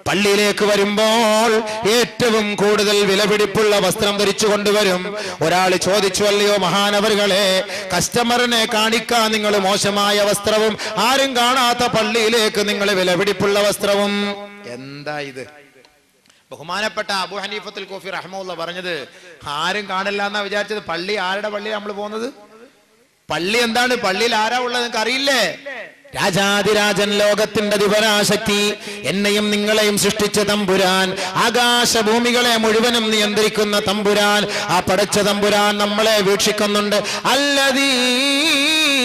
പള്ളിയിലേക്ക് വരുമ്പോൾ ഏറ്റവും കൂടുതൽ വിലപിടിപ്പുള്ള വസ്ത്രം ധരിച്ചു കൊണ്ടുവരും. ഒരാൾ ചോദിച്ചു, അല്ലയോ മഹാനവറുകളെ, കസ്റ്റമറിനെ കാണിക്കാൻ നിങ്ങൾ മോശമായ വസ്ത്രവും ആരും കാണാത്ത പള്ളിയിലേക്ക് നിങ്ങൾ വിലപിടിപ്പുള്ള വസ്ത്രവും, എന്താ ഇത്? ബഹുമാനപ്പെട്ട അബൂ ഹനീഫത്തുൽ കോഫി റഹ്മത്തുള്ളാഹി പറഞ്ഞത്, ആരും കാണില്ല എന്നാ വിചാരിച്ചത്. പള്ളി ആരുടെ പള്ളിയാണ് നമ്മൾ പോകുന്നത്? പള്ളി എന്താണ്? പള്ളിയിൽ ആരാ ഉള്ളത് നിങ്ങൾക്ക് അറിയില്ലേ? രാജാതിരാജൻ, ലോകത്തിന്റെ ദിവരാശക്തി, എന്നെയും നിങ്ങളെയും സൃഷ്ടിച്ച തമ്പുരാൻ, ആകാശഭൂമികളെ മുഴുവനും നിയന്ത്രിക്കുന്ന തമ്പുരാൻ, ആ പടച്ച തമ്പുരാൻ നമ്മളെ വീക്ഷിക്കുന്നുണ്ട്. അല്ലദീ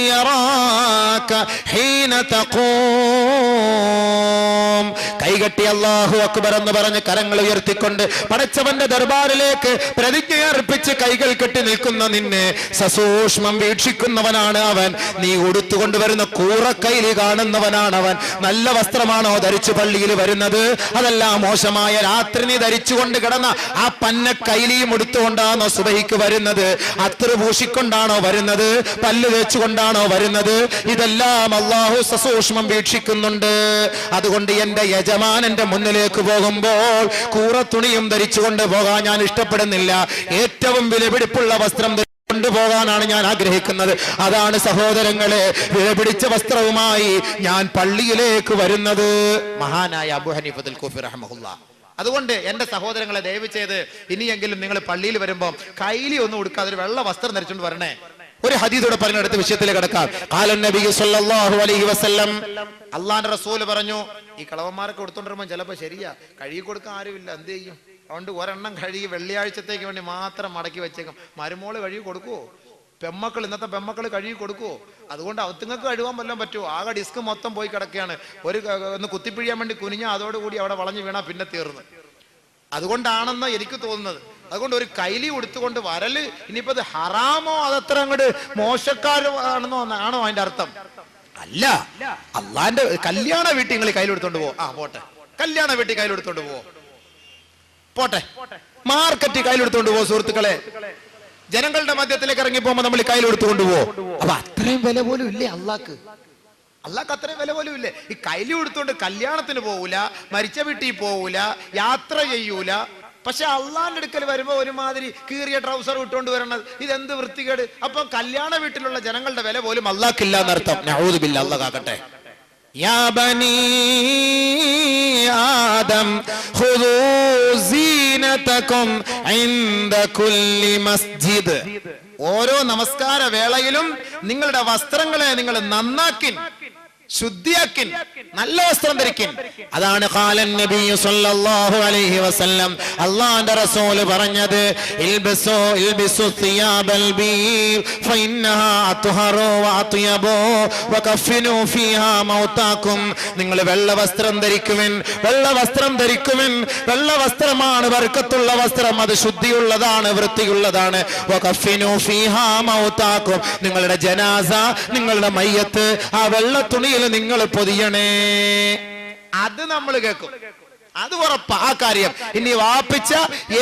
യറാക ഹീന തഖൂം. കൈകെട്ടി അല്ലാഹു അക്ബർ എന്ന് പറഞ്ഞ് കരങ്ങൾ ഉയർത്തിക്കൊണ്ട് പടച്ചവന്റെ ദർബാറിലേക്ക് പ്രതിജ്ഞയർപ്പിച്ച് കൈകൾ കെട്ടി നിൽക്കുന്ന നിന്നെ സസൂക്ഷ്മം വീക്ഷിക്കുന്നവനാണ് അവൻ. നീ ഉടുത്തുകൊണ്ടുവരുന്ന കൂറക്കൈലി കാണുന്നവനാണ് അവൻ. നല്ല വസ്ത്രമാണോ ധരിച്ചു പള്ളിയിൽ വരുന്നത്? അതല്ല മോശമായ രാത്രി നീ ധരിച്ചുകൊണ്ട് കിടന്ന ആ പന്ന കൈലിയും ഉടുത്തുകൊണ്ടാണോ സുബഹിക്ക് വരുന്നത്? അത്ര പൂശിക്കൊണ്ടാണോ വരുന്നത്? പല്ല് തേച്ചുകൊണ്ടാണോ വരുന്നത്? ഇതെല്ലാം അല്ലാഹു സസൂക്ഷ്മം വീക്ഷിക്കുന്നുണ്ട്. അതുകൊണ്ട് എന്റെ യജമാനന്റെ മുന്നിലേക്ക് പോകുമ്പോൾ കൂറത്തുണിയും ധരിച്ചുകൊണ്ട് പോകാൻ ഞാൻ ഇഷ്ടപ്പെടുന്നില്ല. ഏറ്റവും വിലപിടിപ്പുള്ള വസ്ത്രം കൊണ്ടുപോകാനാണ് ഞാൻ ആഗ്രഹിക്കുന്നത്. അതാണ് സഹോദരങ്ങളെ, വിലപിടിച്ച വസ്ത്രവുമായി ഞാൻ പള്ളിയിലേക്ക് വരുന്നത്. മഹാനായ അബൂ ഹനീഫത്തുൽ കോഫി റഹ്മത്തുള്ളാഹി. അതുകൊണ്ട് എന്റെ സഹോദരങ്ങളെ, ദയവ് ചെയ്ത് ഇനിയെങ്കിലും നിങ്ങൾ പള്ളിയിൽ വരുമ്പോൾ കൈലി ഒന്നും ഉടുക്കാതെ ഒരു വെള്ള വസ്ത്രം ധരിച്ചുകൊണ്ട് വരണേ. ഒരു ഹദീസോടെ പറഞ്ഞെടുത്ത വിഷയത്തിലേക്ക് കടക്കാം. ഖാലൻ നബി സല്ലല്ലാഹു അലൈഹി വസല്ലം, അല്ലാഹുവിന്റെ റസൂൽ പറഞ്ഞു, ഈ കളവന്മാർക്ക് കൊടുത്തോണ്ടിരുമ്പോൾ ചിലപ്പോൾ ശരിയാ കഴുകി കൊടുക്കാൻ ആരുമില്ല, എന്ത് ചെയ്യും? അതുകൊണ്ട് ഒരെണ്ണം കഴുകി വെള്ളിയാഴ്ചത്തേക്ക് വേണ്ടി മാത്രം മടക്കി വെച്ചേക്കും. മരുമോള് കഴുകി കൊടുക്കുവോ? പെമ്മക്കൾ, ഇന്നത്തെ പെമ്മക്കൾ കഴുകി കൊടുക്കുവോ? അതുകൊണ്ട് അവത്തുങ്ങൾക്ക് കഴുകാൻ വല്ലതും പറ്റുമോ? ആകെ ഡിസ്ക് മൊത്തം പോയി കിടക്കുകയാണ്. ഒന്ന് കുത്തിപ്പിഴിയാൻ വേണ്ടി കുനിഞ്ഞാൽ അതോടുകൂടി അവിടെ വളഞ്ഞു വീണാ പിന്നെ തീർന്ന്. അതുകൊണ്ടാണെന്ന് എനിക്ക് തോന്നുന്നത്. അതുകൊണ്ട് ഒരു കൈലി ഉടുത്തുകൊണ്ട് വരല് ഇനിയിപ്പോ അത് ഹറാമോ അതത്ര അങ്ങോട്ട് മോശക്കാരാണെന്നോ ആണോ അതിന്റെ അർത്ഥം? അല്ല. അള്ളാന്റെ കല്യാണ വീട്ടിൽ നിങ്ങൾ കയ്യിലെടുത്തോണ്ട് പോവോ? പോട്ടെ, കല്യാണ വീട്ടിൽ കയ്യിലെടുത്തോണ്ട് പോവോ? പോട്ടെ, മാർക്കറ്റ് കയ്യിലെടുത്തോണ്ട് പോവോ? സുഹൃത്തുക്കളെ, ജനങ്ങളുടെ മധ്യത്തിലേക്ക് ഇറങ്ങി പോകുമ്പോ നമ്മൾ കയ്യിലെടുത്തുകൊണ്ട് പോവോ? അപ്പൊ അത്രയും വില പോലും ഇല്ലേ അള്ളാഹ്ക്ക്? അള്ളാഹ്ക്ക് അത്രയും വില പോലും ഇല്ലേ? ഈ കൈലി എടുത്തോണ്ട് കല്യാണത്തിന് പോവൂല, മരിച്ച വീട്ടിൽ പോവൂല, യാത്ര ചെയ്യൂല. പക്ഷെ അള്ളാന്റെ അടുക്കൽ വരുമ്പോ ഒരുമാതിരി കീറിയ ട്രൗസർ ഇട്ടുകൊണ്ട് വരണത്, ഇതെന്ത് വൃത്തികേട്! അപ്പൊ കല്യാണ വീട്ടിലുള്ള ജനങ്ങളുടെ വില പോലും അള്ളാഹ്ക്കില്ല എന്നർത്ഥം. നഊദു ബില്ലാഹ്, അള്ളാഹ് കാക്കട്ടെ. യാ ബനീ ആദം ഖുദൂ സീനതകും ഇൻദ കുല്ലി മസ്ജിദ്. ഓരോ നമസ്കാര വേളയിലും നിങ്ങളുടെ വസ്ത്രങ്ങളെ നിങ്ങൾ നന്നാക്കിൻ, ശുദ്ധിയാക്കിൻ, നല്ല വസ്ത്രം ധരിക്കിൻ. അതാണ് ഖാലൻ നബി സല്ലല്ലാഹു അലൈഹി വസല്ലം, അല്ലാഹുവിന്റെ റസൂൽ പറഞ്ഞത്, ഇൽബിസു സിയാബൽ ബീർ ഫഇന്നഹാ അത്ഹറു വഅത്യബു വകഫിനു ഫീഹാ മൗതാകും. നിങ്ങൾ വെള്ള വസ്ത്രം ധരിക്കുവിൻ, വെള്ള വസ്ത്രം ധരിക്കുവിൻ. വെള്ള വസ്ത്രമാണ് ബർക്കത്തുള്ള വസ്ത്രം, അത് ശുദ്ധിയുള്ളതാണ്, വൃത്തിയുള്ളതാണ്. വകഫിനു ഫീഹാ മൗതാകും. നിങ്ങളുടെ ജനാസ, നിങ്ങളുടെ മയ്യത്ത് ആ വെള്ള തുണി നിങ്ങൾ പൊതിയണേ. അത് നമ്മൾ കേൾക്കും, അത് ഉറപ്പാ ആ കാര്യം. ഇനി വാപ്പിച്ച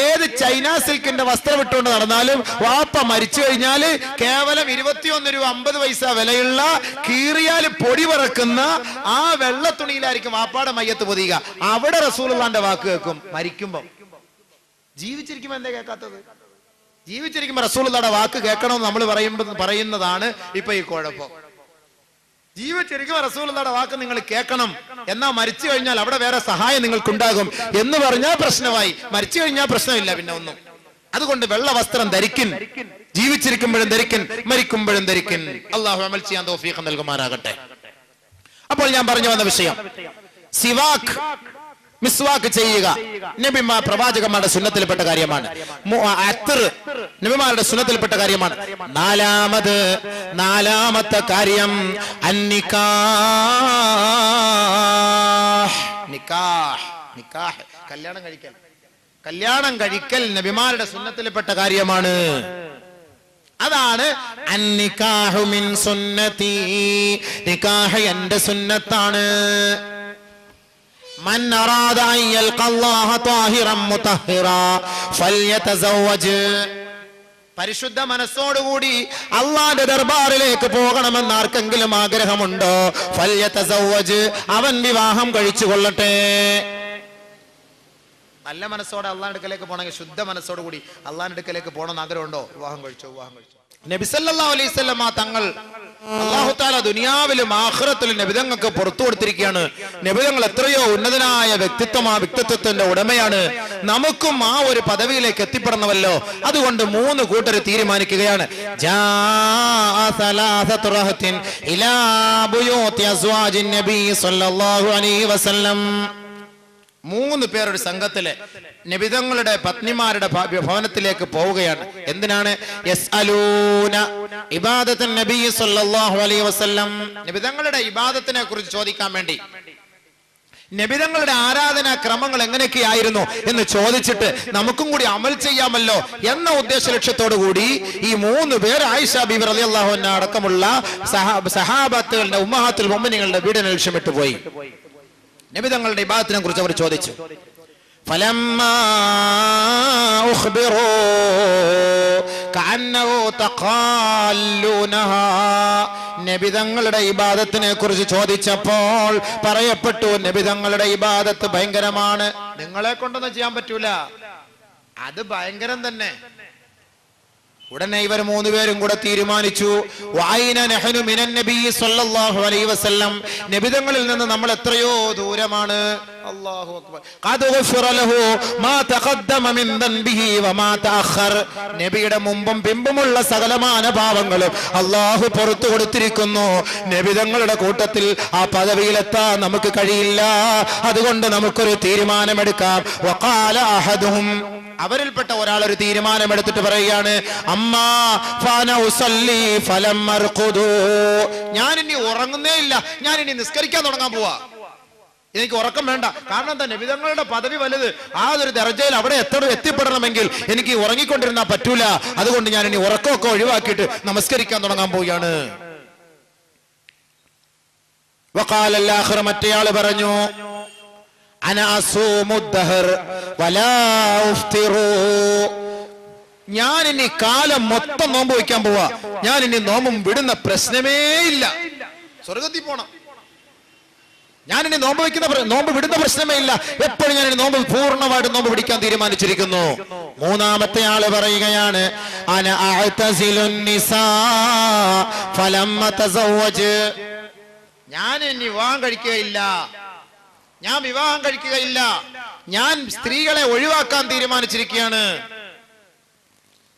ഏത് ചൈന സിൽക്കിന്റെ വസ്ത്രം ഇട്ടുകൊണ്ട് നടന്നാലും വാപ്പ മരിച്ചു കഴിഞ്ഞാല് കേവലം 21 രൂപ 50 പൈസ വിലയുള്ള കീറിയാൽ പൊടി പറക്കുന്ന ആ വെള്ള തുണിയിലായിരിക്കും വാപ്പാടെ മയ്യത്ത് പൊതിയുക. അവിടെ റസൂലുള്ളാന്റെ വാക്ക് കേൾക്കും. മരിക്കുമ്പോ, ജീവിച്ചിരിക്കുമ്പോ എന്താ കേൾക്കാത്തത്? ജീവിച്ചിരിക്കുമ്പോ റസൂലുള്ളാന്റെ വാക്ക് കേൾക്കണമെന്ന് നമ്മൾ പറയുന്നതാണ് ഇപ്പൊ ഈ കുഴപ്പം. ജീവിച്ചിരിക്കും റസൂലുള്ളാഹിയുടെ വാക്ക് നിങ്ങൾ കേൾക്കണം. എന്നാ മരിച്ചു കഴിഞ്ഞാൽ അവിടെ വേറെ സഹായം നിങ്ങൾക്കുണ്ടാകും എന്ന് പറഞ്ഞാൽ പ്രശ്നമായി. മരിച്ചു കഴിഞ്ഞാൽ പ്രശ്നമില്ല പിന്നെ ഒന്നും. അതുകൊണ്ട് വെള്ള വസ്ത്രം ധരിക്കിൻ, ജീവിച്ചിരിക്കുമ്പോഴും ധരിക്കിൻ, മരിക്കുമ്പോഴും ധരിക്കിൻ. അല്ലാഹു അമൽ ചെയ്യാൻ തൗഫീഖ് നൽകുമാറാകട്ടെ. അപ്പോൾ ഞാൻ പറഞ്ഞു വന്ന വിഷയം, സിവാക്ക്, മിസ്വാക്ക് ചെയ്യുക നബിമാർ പ്രവാചകന്മാരുടെ സുന്നത്തിൽപ്പെട്ട കാര്യമാണ്. അത്തർ നബിമാരുടെ സുന്നത്തിൽപ്പെട്ട കാര്യമാണ്. നാലാമത്തെ കാര്യം നിക്കാഹ്, കല്യാണം കഴിക്കൽ നബിമാരുടെ സുന്നത്തിൽപ്പെട്ട കാര്യമാണ്. അതാണ് അന്നിക്കാഹു മിൻ സുന്നതി, നിക്കാഹ് എന്റെ സുന്നത്താണ്. من أراد أن يلقى الله طاهرا مطهرا فليتزوج. പരിശുദ്ധ മനസ്സോടുകൂടി അള്ളാന്റെ ദർബാറിലേക്ക് പോകണമെന്ന് ആർക്കെങ്കിലും ആഗ്രഹമുണ്ടോ? ഫല്യതസവ്വജ്, അവൻ വിവാഹം കഴിച്ചു കൊള്ളട്ടെ. നല്ല മനസ്സോടെ അള്ളാഹുവിന്റെ അടുക്കലേക്ക് പോകണമെങ്കിൽ ശുദ്ധ മനസ്സോട് കൂടി അള്ളാഹുവിന്റെ അടുക്കലേക്ക് പോകണമെന്ന് ആഗ്രഹമുണ്ടോ? വിവാഹം കഴിച്ചോ. നബി സല്ലല്ലാഹു അലൈഹി വസല്ലം തങ്ങൾ അല്ലാഹു തആല ദുനിയാവിലും ആഖിറത്തിലും നബിതങ്ങൾക്ക് പുറത്തു കൊടുത്തിരിക്കുകയാണ്. നബിതങ്ങൾ എത്രയോ ഉന്നതനായ വ്യക്തിത്വത്തിന്റെ ഉടമയാണ്. നമുക്കും ആ ഒരു പദവിയിലേക്ക് എത്തിപ്പെടണമല്ലോ. അതുകൊണ്ട് 3 കൂട്ടർ തീരുമാനിക്കുകയാണ്. ഇലാ ബുയൂതി അസ്വാജിൻ നബി സല്ലല്ലാഹു അലൈഹി വസല്ലം. 3 പേർ ഒരു സംഘത്തിലെ നബിതങ്ങളുടെ പത്നിമാരുടെ ഭവനത്തിലേക്ക് പോവുകയാണ്. എന്തിനാണ്? യസ്അലൂന ഇബാദത്തുൻ നബി സല്ലല്ലാഹു അലൈഹി വസല്ലം. നബിതങ്ങളുടെ ഇബാദത്തിനെ കുറിച്ച് ചോദിക്കാൻ വേണ്ടി, നബിതങ്ങളുടെ ആരാധനാ ക്രമങ്ങൾ എങ്ങനെയൊക്കെയായിരുന്നു എന്ന് ചോദിച്ചിട്ട് നമുക്കും കൂടി അമൽ ചെയ്യാമല്ലോ എന്ന ഉദ്ദേശ ലക്ഷ്യത്തോടു കൂടി ഈ 3 പേർ ആയിഷ ബീവി റളിയല്ലാഹു അൻഹ അടക്കമുള്ള സഹാബത്തുകളുടെ ഉമ്മഹാത്തുൽ മുഅ്മിനീങ്ങളുടെ വീടിനെ ലക്ഷ്യമിട്ട് പോയി. നബിതങ്ങളുടെ ഇബാദത്തിനെ കുറിച്ച് അവർ ചോദിച്ചു. ഫലമ്മാ ഉഖ്ബിറൂ കഅന്നഹു തഖാല്ലൂനഹാ. നബിതങ്ങളുടെ ഇബാദത്തിനെ കുറിച്ച് ചോദിച്ചപ്പോൾ പറയപ്പെട്ടു, നബിതങ്ങളുടെ ഇബാദത്ത് ഭയങ്കരമാണ്. നിങ്ങളെ കൊണ്ടൊന്നും ചെയ്യാൻ പറ്റൂല, അത് ഭയങ്കരം തന്നെ. ഉടനെ ഇവർ 3 പേരും കൂടെ തീരുമാനിച്ചു, വഅൈന നഹ്നു മിനൻ നബി സല്ലല്ലാഹു അലൈഹി വസല്ലം. നബിതങ്ങളിൽ നിന്ന് നമ്മൾ എത്രയോ ദൂരമാണ്. അല്ലാഹു അക്ബർ. ഖദ് ഗുഫിറ ലഹു മാ തഖദ്ദമ മിൻ ദൻബിഹി വമാ തഅഖർ. നബിയുടെ മുമ്പും പിമ്പുമുള്ള സകലമാന പാപങ്ങളും അല്ലാഹു പുറത്തു കൊടുത്തിരിക്കുന്നു. നബിതങ്ങളുടെ കൂട്ടത്തിൽ ആ പദവിയിലെത്താൻ നമുക്ക് കഴിയില്ല. അതുകൊണ്ട് നമുക്കൊരു തീരുമാനമെടുക്കാം. വഖാല അഹദുഹും, അവരിൽപ്പെട്ട ഒരാൾ ഒരു തീരുമാനമെടുത്തിട്ട് പറയുകയാണ്, അമ്മാ ഫാന ഉസല്ലി ഫലം അർഖുദു. ഞാൻ ഇനി ഉറങ്ങുന്നേ ഇല്ല, ഞാൻ ഇനി നിസ്കരിക്കാൻ തുടങ്ങാൻ പോവാ. എനിക്ക് ഉറക്കം വേണ്ട. കാരണം എന്താ? നബിതങ്ങളുടെ പദവി വലുത്. ആ ഒരു ദർജയിൽ അവിടെ എത്തിപ്പെടണമെങ്കിൽ എനിക്ക് ഉറങ്ങിക്കൊണ്ടിരുന്നാൽ പറ്റൂല. അതുകൊണ്ട് ഞാൻ ഇനി ഉറക്കമൊക്കെ ഒഴിവാക്കിയിട്ട് നമസ്കരിക്കാൻ തുടങ്ങാൻ പോവുകയാണ്. വഖാല അൽ-ആഖിർ, മറ്റേയാൾ പറഞ്ഞു, ഞാൻ ഇനി കാലം മൊത്തം നോമ്പ് വയ്ക്കാൻ പോവാ. ഞാൻ ഇനി നോമ്പും വിടുന്ന പ്രശ്നമേ ഇല്ല. സ്വർഗത്തിൽ പോണം. ഞാനിനി നോമ്പ് വിടുന്ന പ്രശ്നമേ ഇല്ല. എപ്പോഴും ഞാനിനി നോമ്പ് പൂർണ്ണമായിട്ട് നോമ്പ് പിടിക്കാൻ തീരുമാനിച്ചിരിക്കുന്നു. 3-മത്തെ ആള് പറയുകയാണ്, അന അഅ്തസിലുൻ നിസാ ഫലം അതസവ്വജ്. ഞാൻ ഇനി വിവാഹം കഴിക്കുകയില്ല. ഞാൻ സ്ത്രീകളെ ഒഴിവാക്കാൻ തീരുമാനിച്ചിരിക്കുകയാണ്.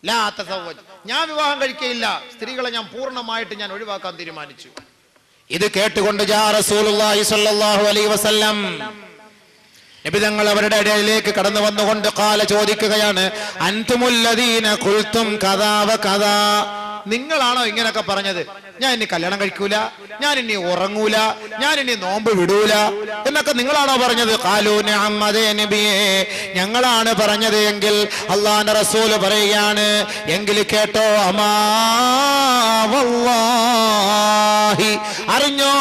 ലാ തസവ്വജ്, ഞാൻ വിവാഹം കഴിക്കുകയില്ല. സ്ത്രീകളെ ഞാൻ പൂർണ്ണമായിട്ട് ഞാൻ ഒഴിവാക്കാൻ തീരുമാനിച്ചു. ഇത് കേട്ടുകൊണ്ട് റസൂലുള്ളാഹി സ്വല്ലല്ലാഹു അലൈഹി വസല്ലം നബി തങ്ങൾ അവരുടെ ഇടയിലേക്ക് കടന്നു വന്നുകൊണ്ട് ഖാല ചോദിക്കുകയാണ്, അൻതുമുല്ലദീന ഖുൽതും കദാ വ കദാ. നിങ്ങളാണോ ഇങ്ങനെയൊക്കെ പറഞ്ഞത്? ഞാൻ ഇനി കല്യാണം കഴിക്കൂല, ഞാൻ ഇനി ഉറങ്ങൂല, ഞാൻ ഇനി നോമ്പ് വിടൂല എന്നൊക്കെ നിങ്ങളാണോ പറഞ്ഞത്? ഖാലൂ നഅം, അതേ നബിയേ, ഞങ്ങളാണ് പറഞ്ഞത്. എങ്കിൽ അല്ലാഹുവിന്റെ റസൂൽ പറയുകയാണ്, എങ്കിൽ കേട്ടോ, അമാ വല്ലാഹി, അറിഞ്ഞോ,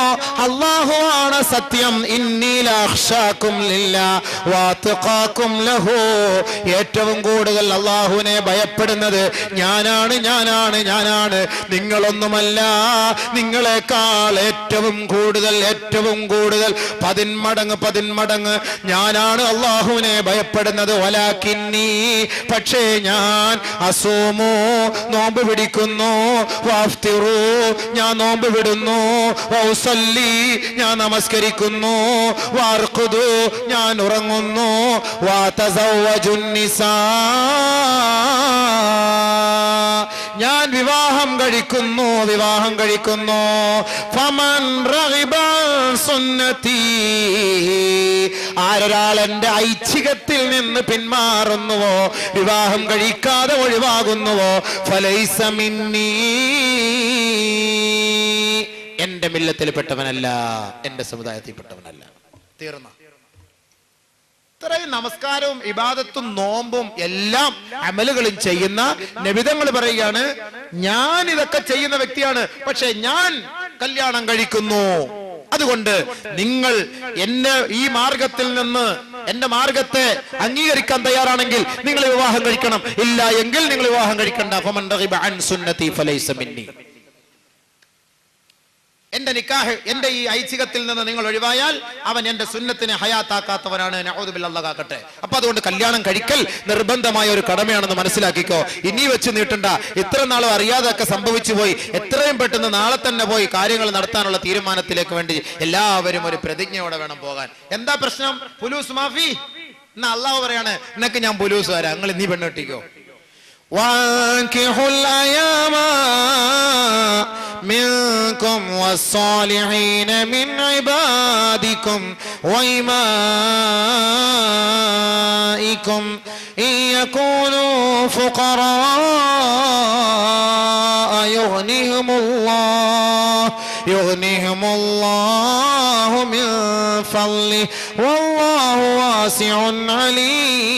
അല്ലാഹു ആണ് സത്യം. ഇന്നി ലഅഖ്ശാകും ലില്ലാഹ് വഅത്ഖാകും ലഹു. ഏറ്റവും കൂടുതൽ അല്ലാഹുവിനെ ഭയപ്പെടുന്നത് ഞാനാണ്. നിങ്ങളൊന്നുമല്ല. നിങ്ങളെക്കാൾ ഏറ്റവും കൂടുതൽ 10 മടങ്ങ് ഞാനാണ് അല്ലാഹുവിനെ ഭയപ്പെടുന്നത്. വലാകിന്നി, പക്ഷേ ഞാൻ അസൂമു, നോമ്പ് പിടിക്കുന്നു. വഅഫ്തിറു, ഞാൻ നോമ്പ് വിടുന്നു. വഉസല്ലി, ഞാൻ നമസ്കരിക്കുന്നു. വഅർഖുദു, ഞാൻ ഉറങ്ങുന്നു. വതസവ്വജുൻ നിസാ, ഞാൻ വിവാഹം കഴിക്കുന്നു. ഫമൻ റഗിബ സുന്നതി, ആരൊരാൾ എന്റെ ഐച്ഛികത്തിൽ നിന്ന് പിന്മാറുന്നുവോ, വിവാഹം കഴിക്കാതെ ഒഴിവാകുന്നുവോ, ഫലൈസ മിന്നീ, എന്റെ മില്ലത്തിൽപ്പെട്ടവനല്ല, എന്റെ സമുദായത്തിൽപ്പെട്ടവനല്ല. തീർന്ന. ഇത്രയും നമസ്കാരവും ഇബാദത്തും നോമ്പും എല്ലാം അമലുകളും ചെയ്യുന്ന നബിതങ്ങൾ പറയുകയാണ്, ഞാൻ ഇതൊക്കെ ചെയ്യുന്ന വ്യക്തിയാണ്, പക്ഷെ ഞാൻ കല്യാണം കഴിക്കുന്നു. അതുകൊണ്ട് നിങ്ങൾ എന്നെ ഈ മാർഗത്തിൽ നിന്ന്, എന്റെ മാർഗത്തെ അംഗീകരിക്കാൻ തയ്യാറാണെങ്കിൽ നിങ്ങൾ വിവാഹം കഴിക്കണം. ഇല്ല എങ്കിൽ നിങ്ങൾ വിവാഹം കഴിക്കണ്ട. ഫമൻ റഗിബ അൻ സുന്നതി ഫലൈസ മിന്നി. എന്റെ നിക്കാഹ്, എന്റെ ഈ ഐച്ഛികത്തിൽ നിന്ന് നിങ്ങൾ ഒഴിവായാൽ അവൻ എന്റെ സുന്നത്തിനെ ഹയാത്താക്കാത്തവനാണ്. നഊദു ബില്ലാഹ്, അല്ലാഹ് കാക്കട്ടെ. അപ്പൊ അതുകൊണ്ട് കല്യാണം കഴിക്കൽ നിർബന്ധമായ ഒരു കടമയാണെന്ന് മനസ്സിലാക്കിക്കോ. ഇനി വെച്ച് നീട്ടണ്ട. ഇത്ര നാളും അറിയാതൊക്കെ സംഭവിച്ചു പോയി. എത്രയും പെട്ടെന്ന് നാളെ തന്നെ പോയി കാര്യങ്ങൾ നടത്താനുള്ള തീരുമാനത്തിലേക്ക് വേണ്ടി എല്ലാവരും ഒരു പ്രതിജ്ഞയോടെ വേണം പോകാൻ. എന്താ പ്രശ്നം? പുലൂസ് മാഫി. എന്നാ അള്ളാഹു പറയാണ്, നിനക്ക് ഞാൻ പുലൂസ് വരാം, നിങ്ങൾ നീ പെണ്ണ് കെട്ടിക്കോ. وانكحوا الأيام منكم والصالحين من عبادكم وإمائكم إن يكونوا فقراء يغنيهم الله من فضله والله واسع عليم.